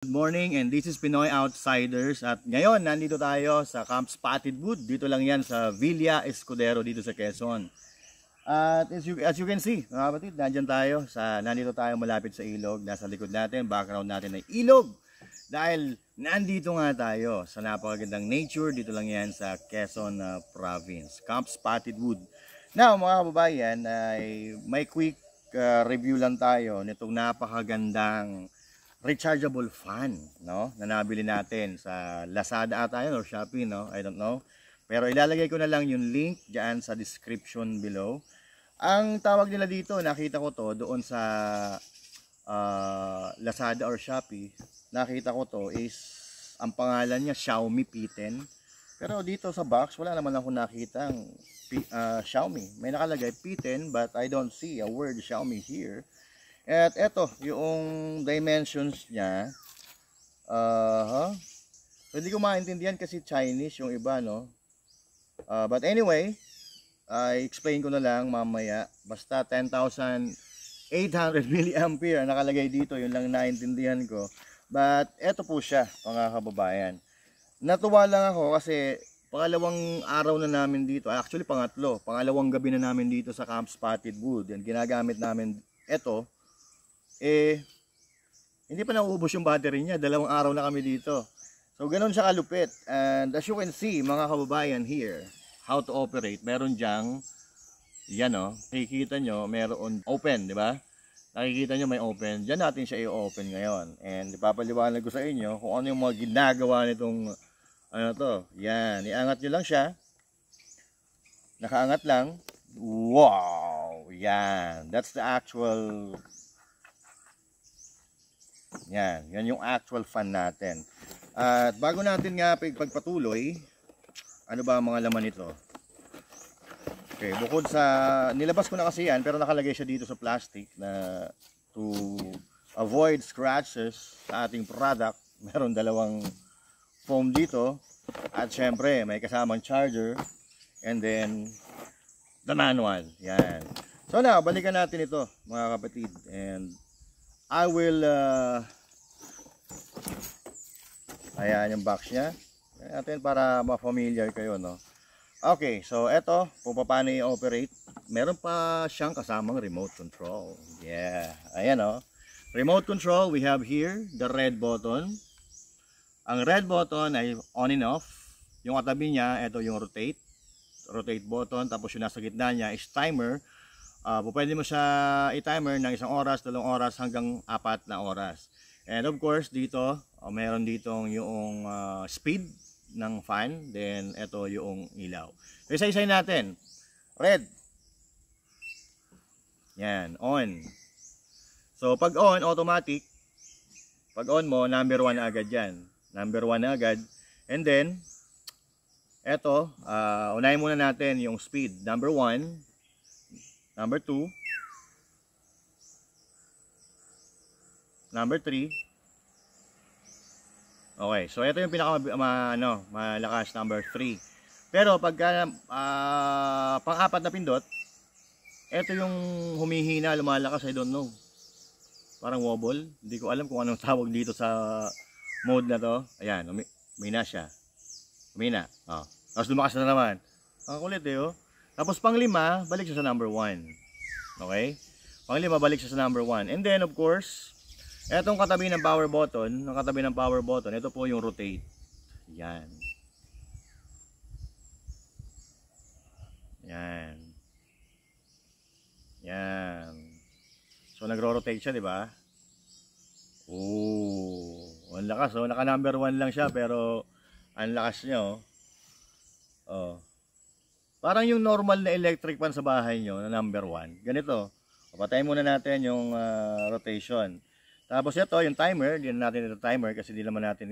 Good morning, and this is Pinoy Outsiders. At ngayon, nandito tayo sa Camp Spotted Wood. Dito lang yan sa Villa Escudero dito sa Quezon. At as you can see, mga kapatid, nandito tayo malapit sa ilog. Nasa likod natin, background natin ay ilog. Dahil nandito nga tayo sa napakagandang nature. Dito lang yan sa Quezon Province, Camp Spotted Wood. Now, mga kababayan, ay may quick review lang tayo nitong napakagandang rechargeable fan, no, na nabili natin sa Lazada ata yun or Shopee, no, I don't know, pero ilalagay ko na lang yung link diyan sa description below. Ang tawag nila dito, nakita ko to doon sa Lazada or Shopee, nakita ko to is ang pangalan niya Xiaomi P10, pero dito sa box wala naman ako nakitang Xiaomi. May nakalagay P10 but I don't see a word Xiaomi here. At eto, yung dimensions niya, hindi ko maintindihan kasi Chinese yung iba, no? But anyway, I-explain ko na lang mamaya. Basta 10,800 mAh nakalagay dito, yun lang naintindihan ko. But eto po siya, mga kababayan. Natuwa lang ako kasi pangalawang araw na namin dito, actually pangalawang gabi na namin dito sa Camp Spotted Wood. Yan, ginagamit namin eto. Hindi pa nauubos yung battery niya, 2 araw na kami dito. So ganoon siya kalupit. And as you can see, mga kababayan, here how to operate, meron diyang yan, oh, nakikita nyo meron open, di ba? Nakikita nyo may open, dyan natin siya i-open ngayon. And ipapaliwanag ko sa inyo kung ano yung mga ginagawa nitong ano to. Yan, iangat nyo lang siya, nakaangat lang. Wow, yan, that's the actual. Yan yung actual fan natin. At bago natin nga pagpatuloy, ano ba ang mga laman nito? Okay, bukod sa, nilabas ko na kasi yan, pero nakalagay siya dito sa plastic na to avoid scratches sa ating product. Meron 2 foam dito. At syempre, may kasamang charger. And then, the manual. Yan. So now, balikan natin ito, mga kapatid. And I will ayan yung box niya natin para ma-familiar kayo, no? Okay, so eto kung paano i-operate. Meron pa siyang kasamang remote control. Yeah, ayan, oh, remote control. We have here the red button. Ang red button ay on and off. Yung katabi niya, eto yung rotate button. Tapos yung nasa gitna niya is timer. Pwede mo siya i-timer ng 1 oras, 2 oras hanggang 4 na oras. And of course dito, meron ditong yung speed ng fan. Then ito yung ilaw. So isa-isay natin. Red. Yan, on. So pag on, automatic. Pag on mo, number 1 agad yan. Number 1 agad. And then, ito, unahin muna natin yung speed. Number 1. Number 2, number 3. Okay, so ito yung malakas, number 3. Pero pagka pang-4 na pindot, ito yung humihina, lumalakas, I don't know. Parang wobble. Hindi ko alam kung anong tawag dito sa mode na to. Ayan, humina siya. Humina. Oh. Tapos lumakas na naman. Ang kulit oh. Tapos pang-5, balik siya sa number 1. Okay? Pang-5, balik siya sa number 1. And then, of course, etong katabi ng power button, ito po yung rotate. Yan. Yan. Yan. So, nagro-rotate siya, di ba? Oh, ang lakas. Oh, naka number 1 lang siya, pero ang lakas niya, oh. Oh. Parang yung normal na electric fan sa bahay nyo na number 1. Ganito. Papatayin muna natin yung rotation. Tapos ito, yung timer. Hindi natin ito timer kasi hindi naman natin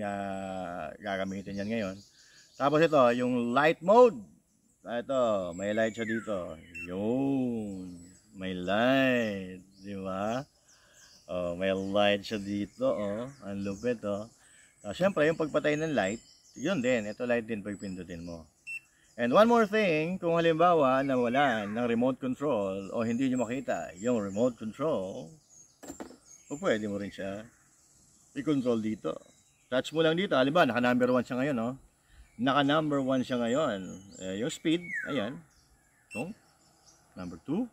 gagamitin yan ngayon. Tapos ito, yung light mode. Ito, may light siya dito. Yun. May light. Di ba? Oh, may light siya dito. Oh. Ang lupit. Oh. Siyempre, yung pagpatay ng light, yun din. Ito light din pagpindutin mo. And one more thing, kung halimbawa nawalan ng remote control o hindi nyo makita yung remote control, o pwede mo rin siya i-control dito. Touch mo lang dito. Halimbawa, naka number 1 siya ngayon, no? Naka number 1 siya ngayon. Yung speed, ayan. Ito. Number 2.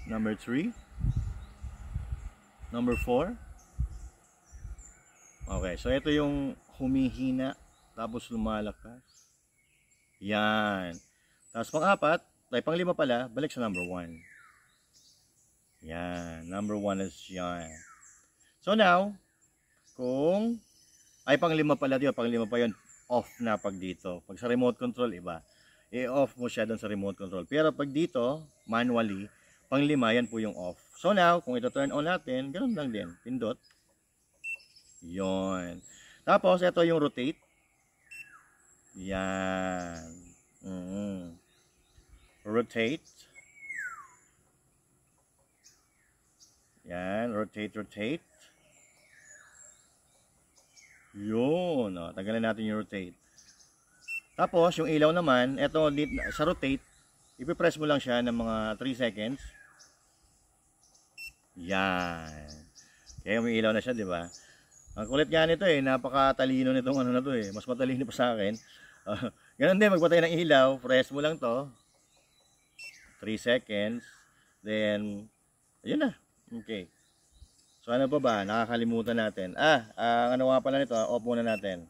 Number 3. Number 4. Okay, so ito yung humihina, tapos lumalakas. Yan. Tapos pang-apat, ay pang-5 pala, balik sa number 1. Yan, number 1 is yan. So now, kung ay pang-5 pala dito, pang-5 pa yun, off na pag dito. Pag sa remote control, iba. I-off mo siya doon sa remote control. Pero pag dito, manually, pang-5 yan po yung off. So now, kung ito turn on natin, ganoon lang din. Pindot. Yon. Tapos, ito yung rotate. Yan. Rotate. Yan, rotate. Yun, tanggalin natin yung rotate. Tapos, yung ilaw naman, eto, sa rotate, ipipress mo lang siya ng mga 3 seconds. Yan. Kaya may ilaw na siya, di ba? Ang kulit nga nito napakatalino nitong ano na to Mas matalino pa sa akin. Ganun din, magpatay ng ilaw, press mo lang to. 3 seconds. Then, ayun na. Okay. So ano pa ba? Nakakalimutan natin. Ang ano nga pala nito, off muna natin.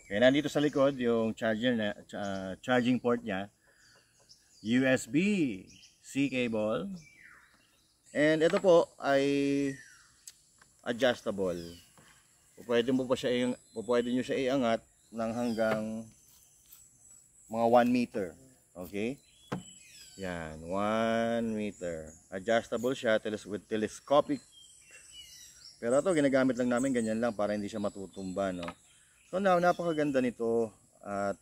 Okay, nandito sa likod yung charger na, charging port niya. USB-C cable. And ito po ay adjustable. Pwede nyo siya iangat ng hanggang mga 1 meter. Okay? Yan, 1 meter. Adjustable siya with telescopic. Pero ito, ginagamit lang namin ganyan lang para hindi siya matutumba, no? So now, napakaganda nito at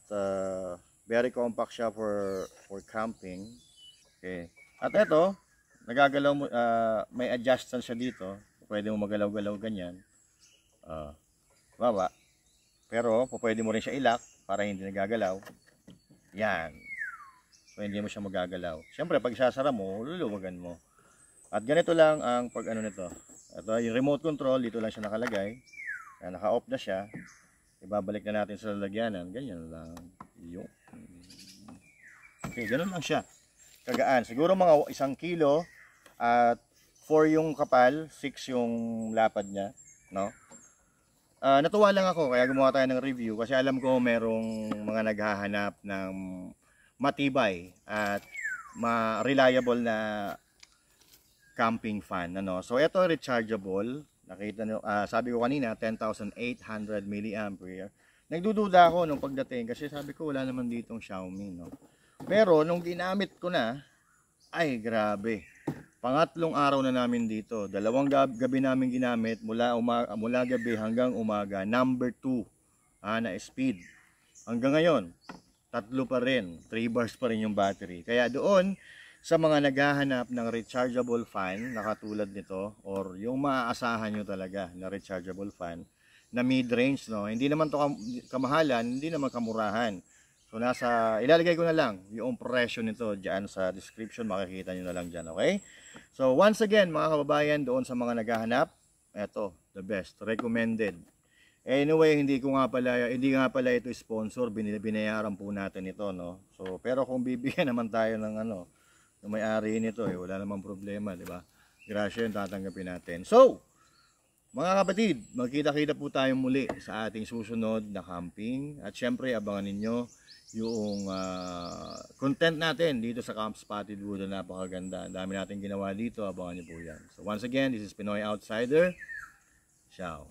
very compact siya for camping. Okay. At ito, nagagalaw mo, may adjustment siya dito. Pwede mo magalaw-galaw ganyan. Baba. Pero, pwede mo rin siya i-lock para hindi nagagalaw. Yan. So, hindi mo siya magagalaw. Siyempre, pag sasara mo, luluwagan mo. At ganito lang ang pag ano nito. Ito, yung remote control, dito lang siya nakalagay. Naka-off na siya. Ibabalik na natin sa lalagyanan. Ganyan lang. Yung. Okay, ganun lang siya. Kagaan. Siguro mga 1 kilo at 4 yung kapal, 6 yung lapad niya. No? Natuwa lang ako kaya gumawa tayo ng review kasi alam ko merong mga naghahanap ng matibay at reliable na camping fan, ano. So ito rechargeable. Nakita nyo, sabi ko kanina 10,800 mAh. Nagdududa ako nung pagdating kasi sabi ko wala naman ditong Xiaomi, no. Pero nung ginamit ko na, ay grabe. Pangatlong araw na namin dito. 2 gabi namin ginamit mula gabi hanggang umaga. Number 2 na speed. Hanggang ngayon 3 pa rin, 3 bars pa rin yung battery. Kaya doon sa mga naghahanap ng rechargeable fan na katulad nito or yung maaasahan nyo talaga na rechargeable fan na mid-range, no? Hindi naman to kamahalan, hindi naman kamurahan. So ilalagay ko na lang yung presyo nito diyan sa description, makikita nyo na lang diyan, okay? So once again mga kababayan, doon sa mga naghahanap, eto, the best, recommended. Anyway, hindi nga pala ito sponsor, binayaran po natin ito, no. So pero kung bibigyan naman tayo ng ng may-ari nito, wala namang problema, di ba? Grasya yung tatanggapin natin. So, mga kapatid, magkita-kita po tayo muli sa ating susunod na camping. At syempre, abangan ninyo yung content natin dito sa Camp Spotted Wood na napakaganda. Ang dami natin ginawa dito, abangan nyo po yan. So once again, this is Pinoy Outsider. Ciao.